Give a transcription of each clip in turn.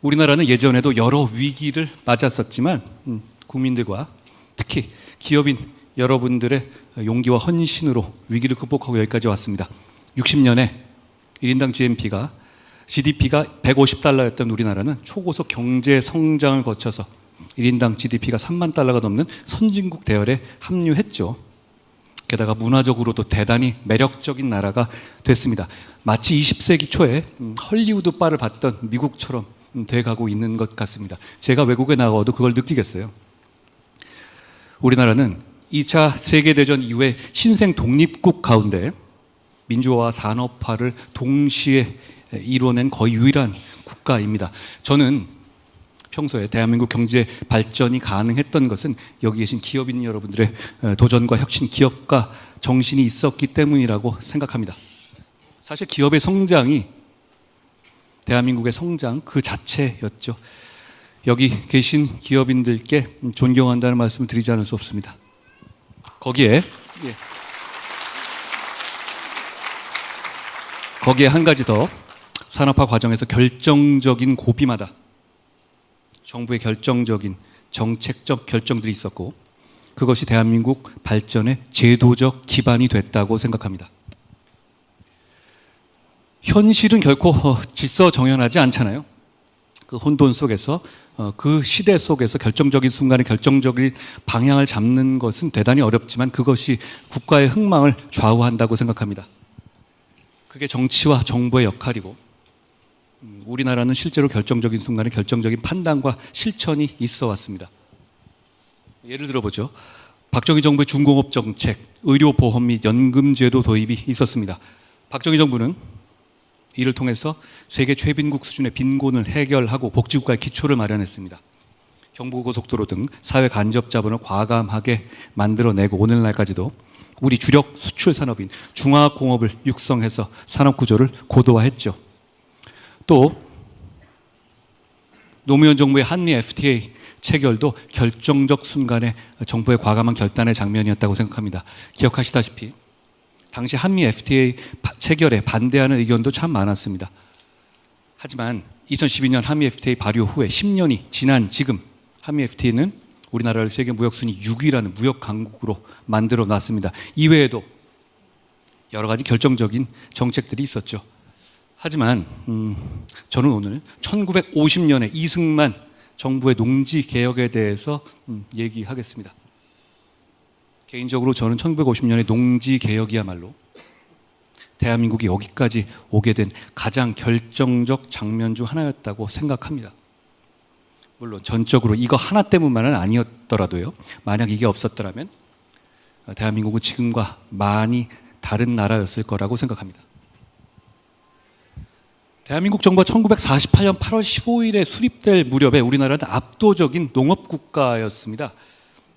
우리나라는 예전에도 여러 위기를 맞았었지만 국민들과 특히 기업인 여러분들의 용기와 헌신으로 위기를 극복하고 여기까지 왔습니다. 60년에 1인당 GDP가 150달러였던 우리나라는 초고속 경제 성장을 거쳐서 1인당 GDP가 3만 달러가 넘는 선진국 대열에 합류했죠. 게다가 문화적으로도 대단히 매력적인 나라가 됐습니다. 마치 20세기 초에 헐리우드 바를 봤던 미국처럼 돼가고 있는 것 같습니다. 제가 외국에 나가도 그걸 느끼겠어요. 우리나라는 2차 세계대전 이후에 신생 독립국 가운데 민주화와 산업화를 동시에 이뤄낸 거의 유일한 국가입니다. 저는 평소에 대한민국 경제 발전이 가능했던 것은 여기 계신 기업인 여러분들의 도전과 혁신, 기업가 정신이 있었기 때문이라고 생각합니다. 사실 기업의 성장이 대한민국의 성장 그 자체였죠. 여기 계신 기업인들께 존경한다는 말씀을 드리지 않을 수 없습니다. 거기에 한 가지 더, 산업화 과정에서 결정적인 고비마다 정부의 결정적인 정책적 결정들이 있었고 그것이 대한민국 발전의 제도적 기반이 됐다고 생각합니다. 현실은 결코 질서정연하지 않잖아요. 그 혼돈 속에서 그 시대 속에서 결정적인 순간에 결정적인 방향을 잡는 것은 대단히 어렵지만 그것이 국가의 흥망을 좌우한다고 생각합니다. 그게 정치와 정부의 역할이고 우리나라는 실제로 결정적인 순간에 결정적인 판단과 실천이 있어 왔습니다. 예를 들어보죠. 박정희 정부의 중공업 정책, 의료보험 및 연금제도 도입이 있었습니다. 박정희 정부는 이를 통해서 세계 최빈국 수준의 빈곤을 해결하고 복지국가의 기초를 마련했습니다. 경부고속도로 등 사회 간접 자본을 과감하게 만들어내고 오늘날까지도 우리 주력 수출 산업인 중화공업을 육성해서 산업 구조를 고도화했죠. 또 노무현 정부의 한미 FTA 체결도 결정적 순간에 정부의 과감한 결단의 장면이었다고 생각합니다. 기억하시다시피 당시 한미 FTA 체결에 반대하는 의견도 참 많았습니다. 하지만 2012년 한미 FTA 발효 후에 10년이 지난 지금 한미 FTA는 우리나라를 세계 무역순위 6위라는 무역 강국으로 만들어 놨습니다. 이외에도 여러 가지 결정적인 정책들이 있었죠. 하지만 저는 오늘 1950년에 이승만 정부의 농지 개혁에 대해서 얘기하겠습니다. 개인적으로 저는 1950년의 농지 개혁이야말로 대한민국이 여기까지 오게 된 가장 결정적 장면 중 하나였다고 생각합니다. 물론 전적으로 이거 하나 때문만은 아니었더라도요. 만약 이게 없었더라면 대한민국은 지금과 많이 다른 나라였을 거라고 생각합니다. 대한민국 정부가 1948년 8월 15일에 수립될 무렵에 우리나라는 압도적인 농업국가였습니다.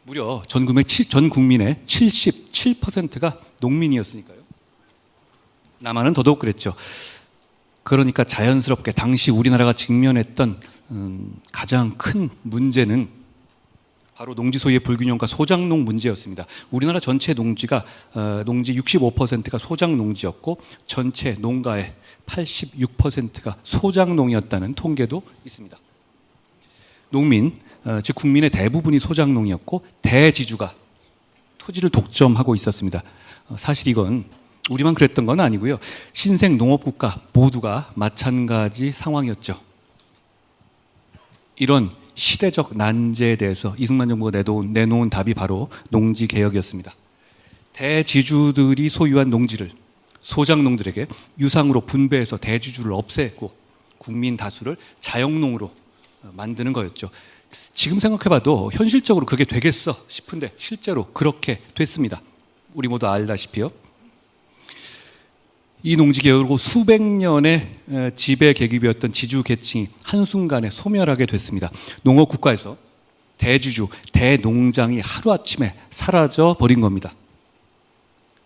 무려 전 국민의 77%가 농민이었으니까요. 남한은 더더욱 그랬죠. 그러니까 자연스럽게 당시 우리나라가 직면했던 가장 큰 문제는 바로 농지 소유의 불균형과 소작농 문제였습니다. 우리나라 전체 농지 65%가 소작농지였고 전체 농가의 86%가 소작농이었다는 통계도 있습니다. 농민, 즉 국민의 대부분이 소작농이었고 대지주가 토지를 독점하고 있었습니다. 사실 이건 우리만 그랬던 건 아니고요. 신생 농업국가 모두가 마찬가지 상황이었죠. 이런 시대적 난제에 대해서 이승만 정부가 내놓은 답이 바로 농지개혁이었습니다. 대지주들이 소유한 농지를 소작농들에게 유상으로 분배해서 대지주를 없애고 국민 다수를 자영농으로 만드는 거였죠. 지금 생각해봐도 현실적으로 그게 되겠어 싶은데 실제로 그렇게 됐습니다. 우리 모두 알다시피요. 이 농지개혁으로 수백 년의 지배 계급이었던 지주 계층이 한순간에 소멸하게 됐습니다. 농업국가에서 대주주, 대농장이 하루아침에 사라져 버린 겁니다.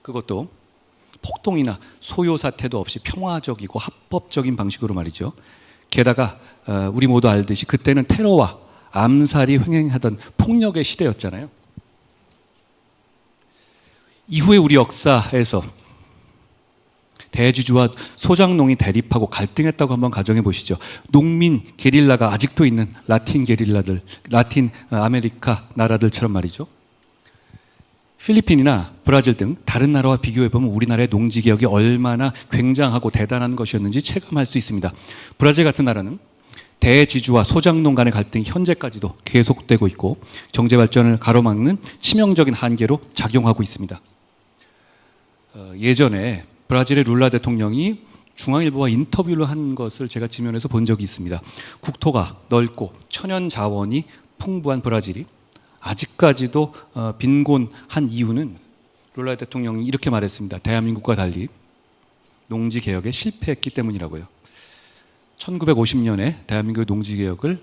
그것도 폭동이나 소요 사태도 없이 평화적이고 합법적인 방식으로 말이죠. 게다가 우리 모두 알듯이 그때는 테러와 암살이 횡행하던 폭력의 시대였잖아요. 이후에 우리 역사에서 대지주와 소작농이 대립하고 갈등했다고 한번 가정해 보시죠. 농민 게릴라가 아직도 있는 라틴 게릴라들, 라틴 아메리카 나라들처럼 말이죠. 필리핀이나 브라질 등 다른 나라와 비교해 보면 우리나라의 농지 개혁이 얼마나 굉장하고 대단한 것이었는지 체감할 수 있습니다. 브라질 같은 나라는 대지주와 소작농 간의 갈등이 현재까지도 계속되고 있고 경제 발전을 가로막는 치명적인 한계로 작용하고 있습니다. 예전에 브라질의 룰라 대통령이 중앙일보와 인터뷰를 한 것을 제가 지면에서 본 적이 있습니다. 국토가 넓고 천연 자원이 풍부한 브라질이 아직까지도 빈곤한 이유는 룰라 대통령이 이렇게 말했습니다. 대한민국과 달리 농지 개혁에 실패했기 때문이라고요. 1950년에 대한민국의 농지 개혁을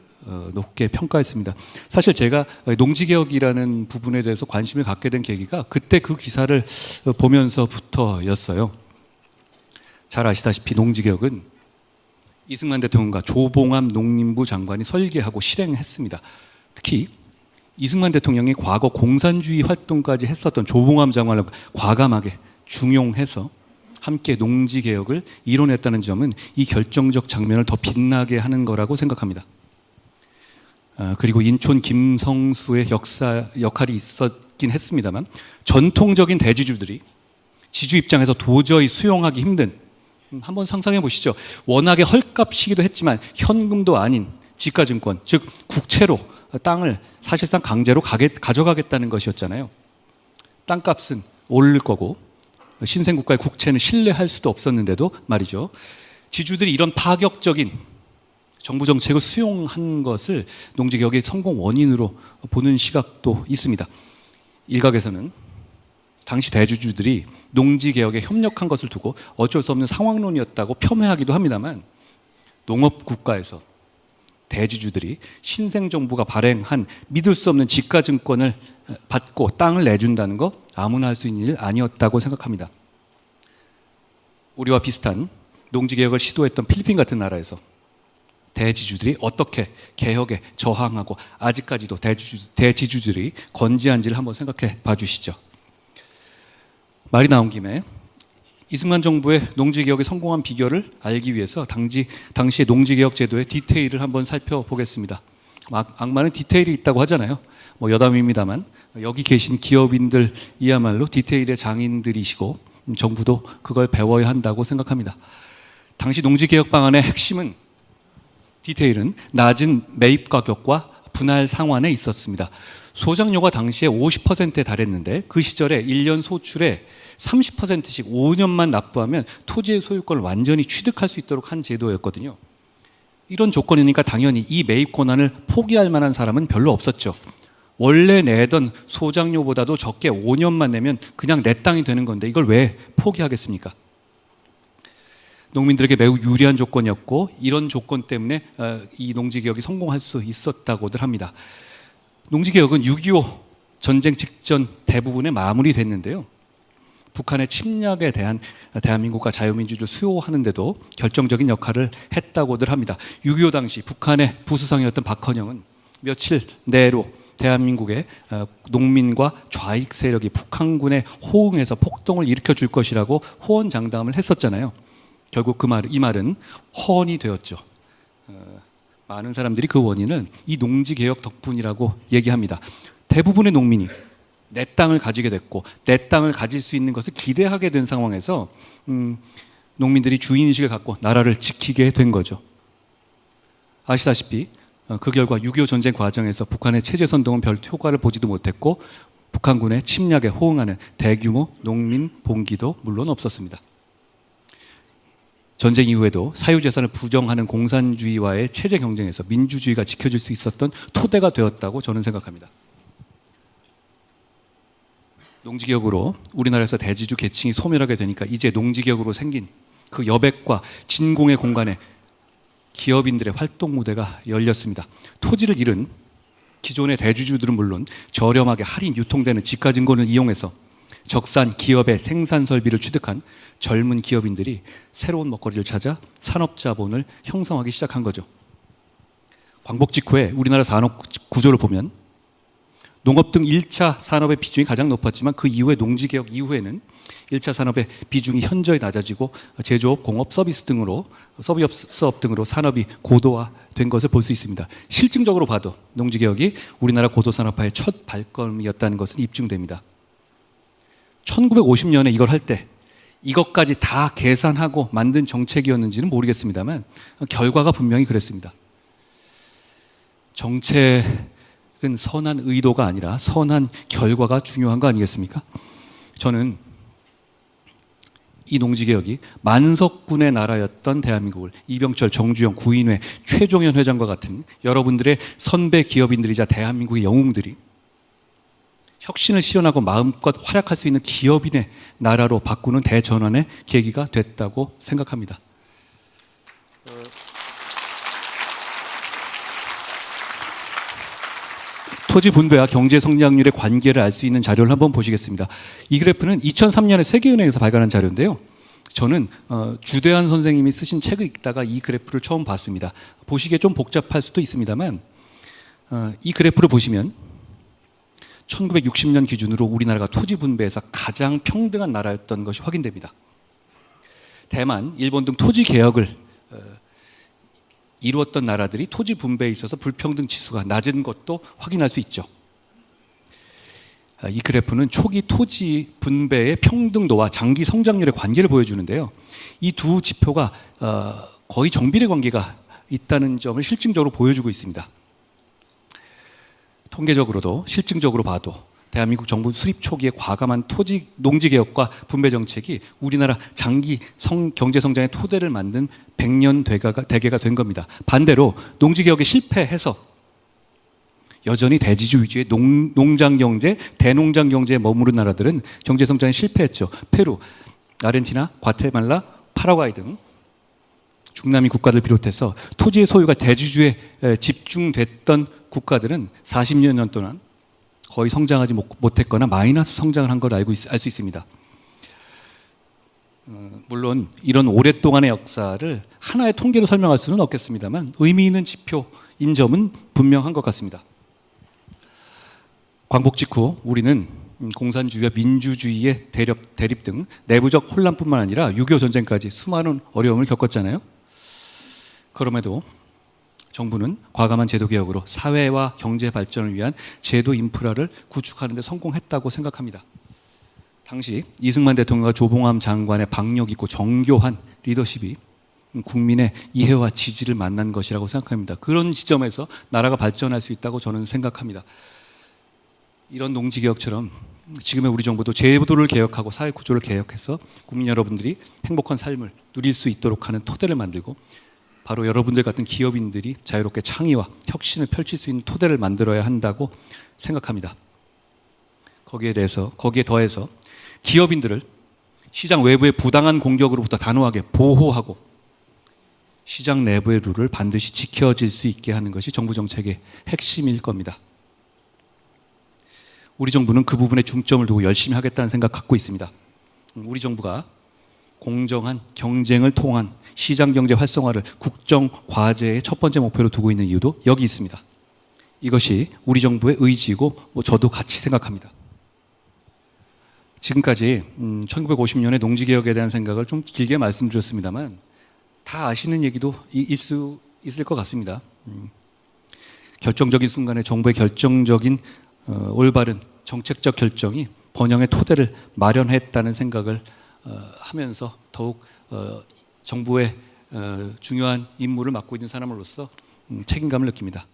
높게 평가했습니다. 사실 제가 농지 개혁이라는 부분에 대해서 관심을 갖게 된 계기가 그때 그 기사를 보면서부터였어요. 잘 아시다시피 농지 개혁은 이승만 대통령과 조봉암 농림부 장관이 설계하고 실행했습니다. 특히 이승만 대통령이 과거 공산주의 활동까지 했었던 조봉암 장관을 과감하게 중용해서 함께 농지 개혁을 이뤄냈다는 점은 이 결정적 장면을 더 빛나게 하는 거라고 생각합니다. 그리고 인촌 김성수의 역할이 있었긴 했습니다만 전통적인 대지주들이 지주 입장에서 도저히 수용하기 힘든, 한번 상상해 보시죠. 워낙에 헐값이기도 했지만 현금도 아닌 지가증권, 즉 국채로 땅을 사실상 강제로 가져가겠다는 것이었잖아요. 땅값은 오를 거고 신생국가의 국채는 신뢰할 수도 없었는데도 말이죠. 지주들이 이런 파격적인 정부 정책을 수용한 것을 농지개혁의 성공 원인으로 보는 시각도 있습니다. 일각에서는 당시 대주주들이 농지개혁에 협력한 것을 두고 어쩔 수 없는 상황론이었다고 폄훼하기도 합니다만, 농업국가에서 대지주들이 신생정부가 발행한 믿을 수 없는 지가증권을 받고 땅을 내준다는 거 아무나 할 수 있는 일 아니었다고 생각합니다. 우리와 비슷한 농지개혁을 시도했던 필리핀 같은 나라에서 대지주들이 어떻게 개혁에 저항하고 아직까지도 대지주들이 건재한지를 한번 생각해 봐 주시죠. 말이 나온 김에 이승만 정부의 농지개혁에 성공한 비결을 알기 위해서 당시의 농지개혁 제도의 디테일을 한번 살펴보겠습니다. 악마는 디테일이 있다고 하잖아요. 여담입니다만 여기 계신 기업인들이야말로 디테일의 장인들이시고 정부도 그걸 배워야 한다고 생각합니다. 당시 농지개혁 방안의 핵심은, 디테일은 낮은 매입 가격과 분할 상환에 있었습니다. 소작료가 당시에 50%에 달했는데 그 시절에 1년 소출의 30%씩 5년만 납부하면 토지의 소유권을 완전히 취득할 수 있도록 한 제도였거든요. 이런 조건이니까 당연히 이 매입 권한을 포기할 만한 사람은 별로 없었죠. 원래 내던 소작료보다도 적게 5년만 내면 그냥 내 땅이 되는 건데 이걸 왜 포기하겠습니까? 농민들에게 매우 유리한 조건이었고 이런 조건 때문에 이 농지개혁이 성공할 수 있었다고들 합니다. 농지개혁은 6.25 전쟁 직전 대부분에 마무리됐는데요. 북한의 침략에 대한 대한민국과 자유민주주의를 수호하는데도 결정적인 역할을 했다고들 합니다. 6.25 당시 북한의 부수상이었던 박헌영은 며칠 내로 대한민국의 농민과 좌익 세력이 북한군에 호응해서 폭동을 일으켜 줄 것이라고 호언장담을 했었잖아요. 결국 이 말은 허언이 되었죠. 많은 사람들이 그 원인을 이 농지개혁 덕분이라고 얘기합니다. 대부분의 농민이 내 땅을 가지게 됐고 내 땅을 가질 수 있는 것을 기대하게 된 상황에서 농민들이 주인의식을 갖고 나라를 지키게 된 거죠. 아시다시피 그 결과 6.25 전쟁 과정에서 북한의 체제 선동은 별 효과를 보지도 못했고 북한군의 침략에 호응하는 대규모 농민 봉기도 물론 없었습니다. 전쟁 이후에도 사유재산을 부정하는 공산주의와의 체제 경쟁에서 민주주의가 지켜질 수 있었던 토대가 되었다고 저는 생각합니다. 농지개혁으로 우리나라에서 대지주 계층이 소멸하게 되니까 이제 농지개혁으로 생긴 그 여백과 진공의 공간에 기업인들의 활동 무대가 열렸습니다. 토지를 잃은 기존의 대주주들은 물론 저렴하게 할인 유통되는 지가증권을 이용해서 적산 기업의 생산 설비를 취득한 젊은 기업인들이 새로운 먹거리를 찾아 산업자본을 형성하기 시작한 거죠. 광복 직후에 우리나라 산업 구조를 보면 농업 등 1차 산업의 비중이 가장 높았지만 그 이후에 농지개혁 이후에는 1차 산업의 비중이 현저히 낮아지고 제조업, 공업, 서비스 등으로 서비스업 등으로 산업이 고도화된 것을 볼 수 있습니다. 실증적으로 봐도 농지개혁이 우리나라 고도산업화의 첫 발걸음이었다는 것은 입증됩니다. 1950년에 이걸 할 때 이것까지 다 계산하고 만든 정책이었는지는 모르겠습니다만 결과가 분명히 그랬습니다. 정책은 선한 의도가 아니라 선한 결과가 중요한 거 아니겠습니까? 저는 이 농지개혁이 만석군의 나라였던 대한민국을 이병철, 정주영, 구인회, 최종현 회장과 같은 여러분들의 선배 기업인들이자 대한민국의 영웅들이 혁신을 실현하고 마음껏 활약할 수 있는 기업인의 나라로 바꾸는 대전환의 계기가 됐다고 생각합니다. 토지 분배와 경제 성장률의 관계를 알 수 있는 자료를 한번 보시겠습니다. 이 그래프는 2003년에 세계은행에서 발간한 자료인데요. 저는 주대한 선생님이 쓰신 책을 읽다가 이 그래프를 처음 봤습니다. 보시기에 좀 복잡할 수도 있습니다만 이 그래프를 보시면 1960년 기준으로 우리나라가 토지 분배에서 가장 평등한 나라였던 것이 확인됩니다. 대만, 일본 등 토지 개혁을 이루었던 나라들이 토지 분배에 있어서 불평등 지수가 낮은 것도 확인할 수 있죠. 이 그래프는 초기 토지 분배의 평등도와 장기 성장률의 관계를 보여주는데요. 이 두 지표가 거의 정비례 관계가 있다는 점을 실증적으로 보여주고 있습니다. 통계적으로도 실증적으로 봐도 대한민국 정부 수립 초기에 과감한 토지 농지개혁과 분배 정책이 우리나라 장기 경제 성장의 토대를 만든 100년 대계가 된 겁니다. 반대로 농지개혁에 실패해서 여전히 대지주 위주의 농장 경제, 대농장 경제에 머무른 나라들은 경제 성장에 실패했죠. 페루, 아르헨티나, 과테말라, 파라과이 등 중남미 국가들 비롯해서 토지의 소유가 대지주에 집중됐던 국가들은 40여 년 동안 거의 성장하지 못했거나 마이너스 성장을 한 걸 알 수 있습니다. 물론 이런 오랫동안의 역사를 하나의 통계로 설명할 수는 없겠습니다만 의미 있는 지표인 점은 분명한 것 같습니다. 광복 직후 우리는 공산주의와 민주주의의 대립 등 내부적 혼란뿐만 아니라 6.25 전쟁까지 수많은 어려움을 겪었잖아요. 그럼에도 정부는 과감한 제도 개혁으로 사회와 경제 발전을 위한 제도 인프라를 구축하는 데 성공했다고 생각합니다. 당시 이승만 대통령과 조봉암 장관의 박력 있고 정교한 리더십이 국민의 이해와 지지를 만난 것이라고 생각합니다. 그런 지점에서 나라가 발전할 수 있다고 저는 생각합니다. 이런 농지개혁처럼 지금의 우리 정부도 제도를 개혁하고 사회 구조를 개혁해서 국민 여러분들이 행복한 삶을 누릴 수 있도록 하는 토대를 만들고 바로 여러분들 같은 기업인들이 자유롭게 창의와 혁신을 펼칠 수 있는 토대를 만들어야 한다고 생각합니다. 거기에 더해서 기업인들을 시장 외부의 부당한 공격으로부터 단호하게 보호하고 시장 내부의 룰을 반드시 지켜질 수 있게 하는 것이 정부 정책의 핵심일 겁니다. 우리 정부는 그 부분에 중점을 두고 열심히 하겠다는 생각 갖고 있습니다. 우리 정부가 공정한 경쟁을 통한 시장경제 활성화를 국정과제의 첫 번째 목표로 두고 있는 이유도 여기 있습니다. 이것이 우리 정부의 의지이고 저도 같이 생각합니다. 지금까지 1950년의 농지개혁에 대한 생각을 좀 길게 말씀드렸습니다만 다 아시는 얘기도 있을 것 같습니다. 결정적인 순간에 정부의 결정적인 올바른 정책적 결정이 번영의 토대를 마련했다는 생각을 하면서 더욱 정부의 중요한 임무를 맡고 있는 사람으로서 책임감을 느낍니다.